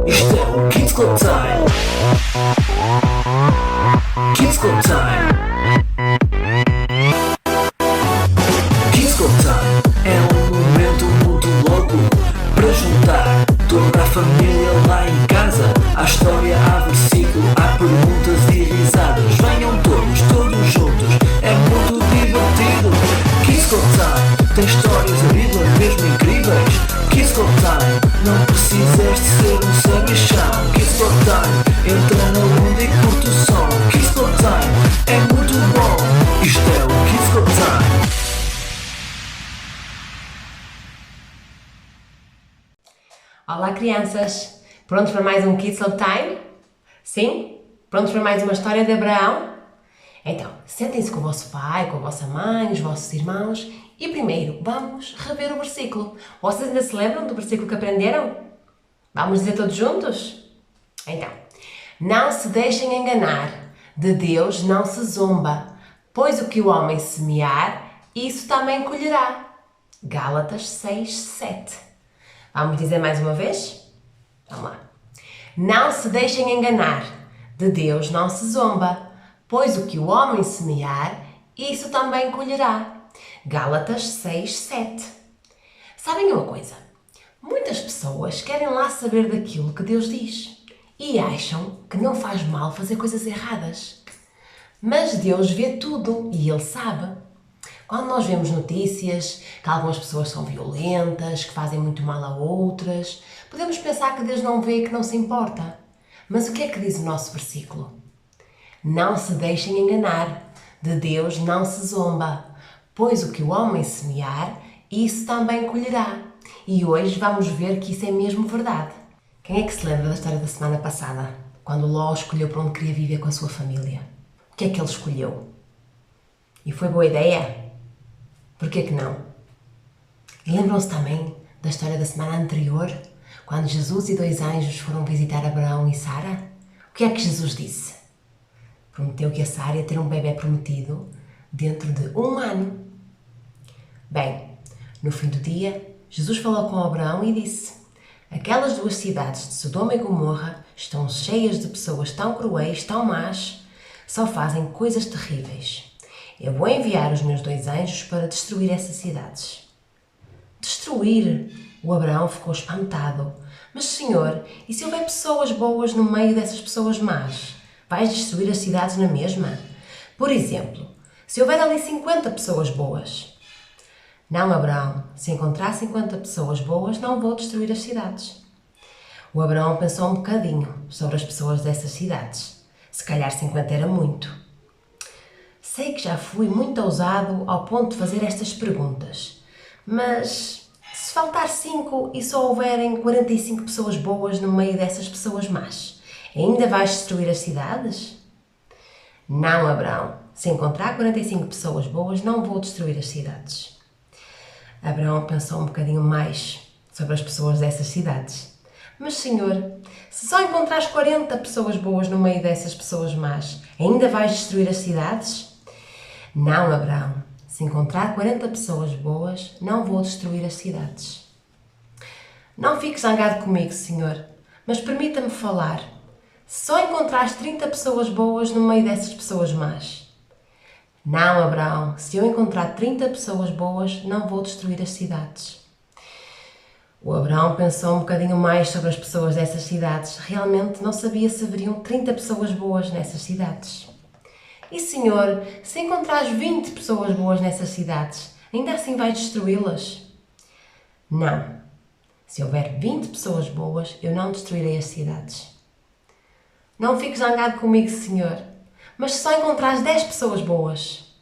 Isto é o Kids Club Time. Kids Club Time. Kids Club Time é um momento muito louco para juntar toda a família lá em casa. Há história, há versículo, há perguntas e risadas. Venham todos juntos, é muito divertido. Kids Club Time tem histórias da Bíblia mesmo incríveis. Kids Club Time, não precisas de ser um sabichão. Kids Club Time, entra na onda e curte o som. Kids Club Time, é muito bom. Isto é o Kids Club Time. Olá crianças, prontos para mais um Kids Club Time? Sim? Prontos para mais uma história de Abraão? Então, sentem-se com o vosso pai, com a vossa mãe, os vossos irmãos e primeiro vamos rever o versículo. Vocês ainda se lembram do versículo que aprenderam? Vamos dizer todos juntos? Então, não se deixem enganar, de Deus não se zomba, pois o que o homem semear, isso também colherá. Gálatas 6:7. Vamos dizer mais uma vez? Vamos lá. Não se deixem enganar, de Deus não se zomba, pois o que o homem semear, isso também colherá. Gálatas 6:7. Sabem uma coisa? Muitas pessoas querem lá saber daquilo que Deus diz e acham que não faz mal fazer coisas erradas. Mas Deus vê tudo e Ele sabe. Quando nós vemos notícias que algumas pessoas são violentas, que fazem muito mal a outras, podemos pensar que Deus não vê e que não se importa. Mas o que é que diz o nosso versículo? Não se deixem enganar, de Deus não se zomba, pois o que o homem semear, isso também colherá. E hoje vamos ver que isso é mesmo verdade. Quem é que se lembra da história da semana passada, quando Ló escolheu para onde queria viver com a sua família? O que é que ele escolheu? E foi boa ideia? Porquê que não? E lembram-se também da história da semana anterior, quando Jesus e 2 anjos foram visitar Abraão e Sara? O que é que Jesus disse? Prometeu que a Sara ia ter um bebé prometido dentro de 1 ano. Bem, no fim do dia, Jesus falou com Abraão e disse: aquelas 2 cidades de Sodoma e Gomorra estão cheias de pessoas tão cruéis, tão más, só fazem coisas terríveis. Eu vou enviar os meus 2 anjos para destruir essas cidades. Destruir? O Abraão ficou espantado. Mas, Senhor, e se houver pessoas boas no meio dessas pessoas más? Vais destruir as cidades na mesma? Por exemplo, se houver ali 50 pessoas boas. Não, Abraão, se encontrar 50 pessoas boas, não vou destruir as cidades. O Abraão pensou um bocadinho sobre as pessoas dessas cidades. Se calhar 50 era muito. Sei que já fui muito ousado ao ponto de fazer estas perguntas, mas se faltar 5 e só houverem 45 pessoas boas no meio dessas pessoas más, ainda vais destruir as cidades? Não, Abraão. Se encontrar 45 pessoas boas, não vou destruir as cidades. Abraão pensou um bocadinho mais sobre as pessoas dessas cidades. Mas, Senhor, se só encontrares 40 pessoas boas no meio dessas pessoas más, ainda vais destruir as cidades? Não, Abraão. Se encontrar 40 pessoas boas, não vou destruir as cidades. Não fique zangado comigo, Senhor, mas permita-me falar. Se só encontrares 30 pessoas boas no meio dessas pessoas más. Não, Abraão. Se eu encontrar 30 pessoas boas, não vou destruir as cidades. O Abraão pensou um bocadinho mais sobre as pessoas dessas cidades. Realmente não sabia se haveriam 30 pessoas boas nessas cidades. E, Senhor, se encontrares 20 pessoas boas nessas cidades, ainda assim vais destruí-las? Não. Se houver 20 pessoas boas, eu não destruirei as cidades. Não fiques zangado comigo, Senhor, mas se só encontrares 10 pessoas boas?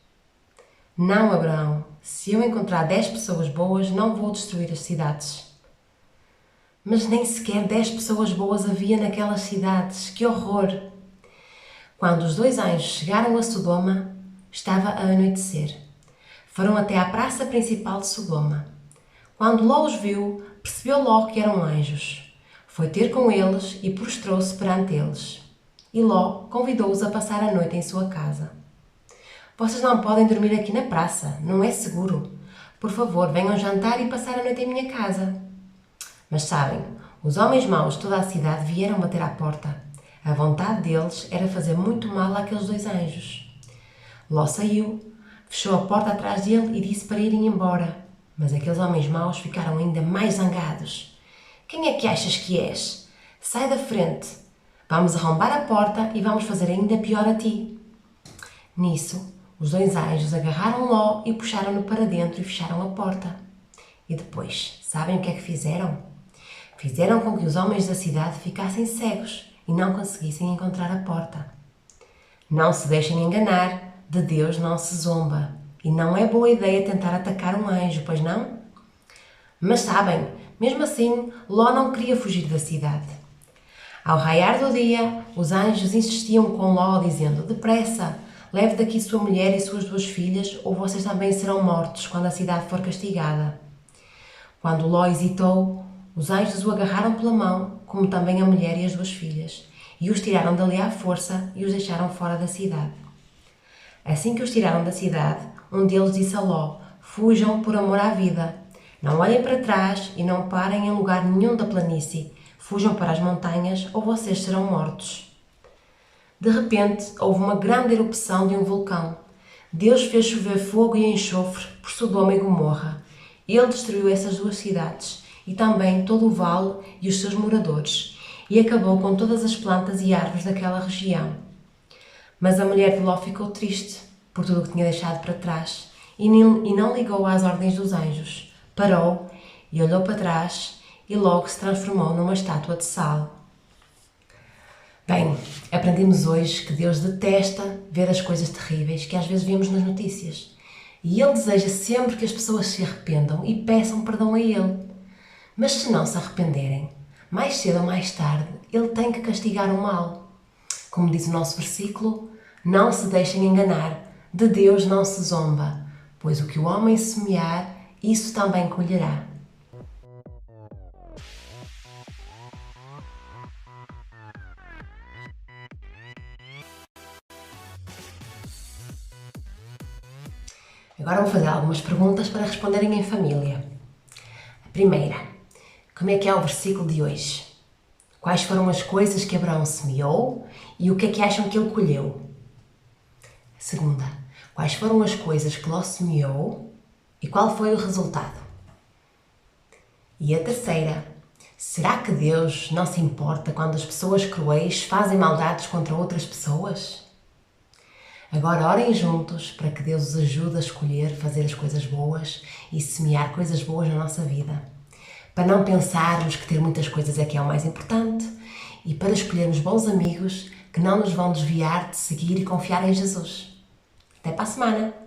Não, Abraão. Se eu encontrar 10 pessoas boas, não vou destruir as cidades. Mas nem sequer 10 pessoas boas havia naquelas cidades. Que horror! Quando os 2 anjos chegaram a Sodoma, estava a anoitecer. Foram até à praça principal de Sodoma. Quando Ló os viu, percebeu logo que eram anjos. Foi ter com eles e prostrou-se perante eles. E Ló convidou-os a passar a noite em sua casa. Vocês não podem dormir aqui na praça, não é seguro. Por favor, venham jantar e passar a noite em minha casa. Mas sabem, os homens maus de toda a cidade vieram bater à porta. A vontade deles era fazer muito mal àqueles 2 anjos. Ló saiu, fechou a porta atrás dele e disse para irem embora. Mas aqueles homens maus ficaram ainda mais zangados. Quem é que achas que és? Sai da frente. Vamos arrombar a porta e vamos fazer ainda pior a ti. Nisso, os 2 anjos agarraram Ló e puxaram-no para dentro e fecharam a porta. E depois, sabem o que é que fizeram? Fizeram com que os homens da cidade ficassem cegos e não conseguissem encontrar a porta. Não se deixem enganar, de Deus não se zomba. E não é boa ideia tentar atacar um anjo, pois não? Mas sabem, mesmo assim, Ló não queria fugir da cidade. Ao raiar do dia, os anjos insistiam com Ló, dizendo: depressa, leve daqui sua mulher e suas 2 filhas, ou vocês também serão mortos quando a cidade for castigada. Quando Ló hesitou, os anjos o agarraram pela mão, como também a mulher e as 2 filhas, e os tiraram dali à força e os deixaram fora da cidade. Assim que os tiraram da cidade, um deles disse a Ló: fujam por amor à vida. Não olhem para trás e não parem em lugar nenhum da planície. Fujam para as montanhas ou vocês serão mortos. De repente, houve uma grande erupção de um vulcão. Deus fez chover fogo e enxofre por Sodoma e Gomorra. Ele destruiu essas 2 cidades e também todo o vale e os seus moradores, e acabou com todas as plantas e árvores daquela região. Mas a mulher de Ló ficou triste por tudo o que tinha deixado para trás e não ligou às ordens dos anjos. Parou e olhou para trás e logo se transformou numa estátua de sal. Bem, aprendemos hoje que Deus detesta ver as coisas terríveis que às vezes vemos nas notícias. E Ele deseja sempre que as pessoas se arrependam e peçam perdão a Ele. Mas se não se arrependerem, mais cedo ou mais tarde, Ele tem que castigar o mal. Como diz o nosso versículo, não se deixem enganar, de Deus não se zomba, pois o que o homem semear, isso também colherá. Agora vou fazer algumas perguntas para responderem em família. A primeira, como é que é o versículo de hoje? Quais foram as coisas que Abraão semeou e o que é que acham que ele colheu? A segunda, quais foram as coisas que Ló semeou e qual foi o resultado? E a terceira, será que Deus não se importa quando as pessoas cruéis fazem maldades contra outras pessoas? Agora orem juntos para que Deus os ajude a escolher fazer as coisas boas e semear coisas boas na nossa vida. Para não pensarmos que ter muitas coisas é que é o mais importante e para escolhermos bons amigos que não nos vão desviar de seguir e confiar em Jesus. Até para a semana!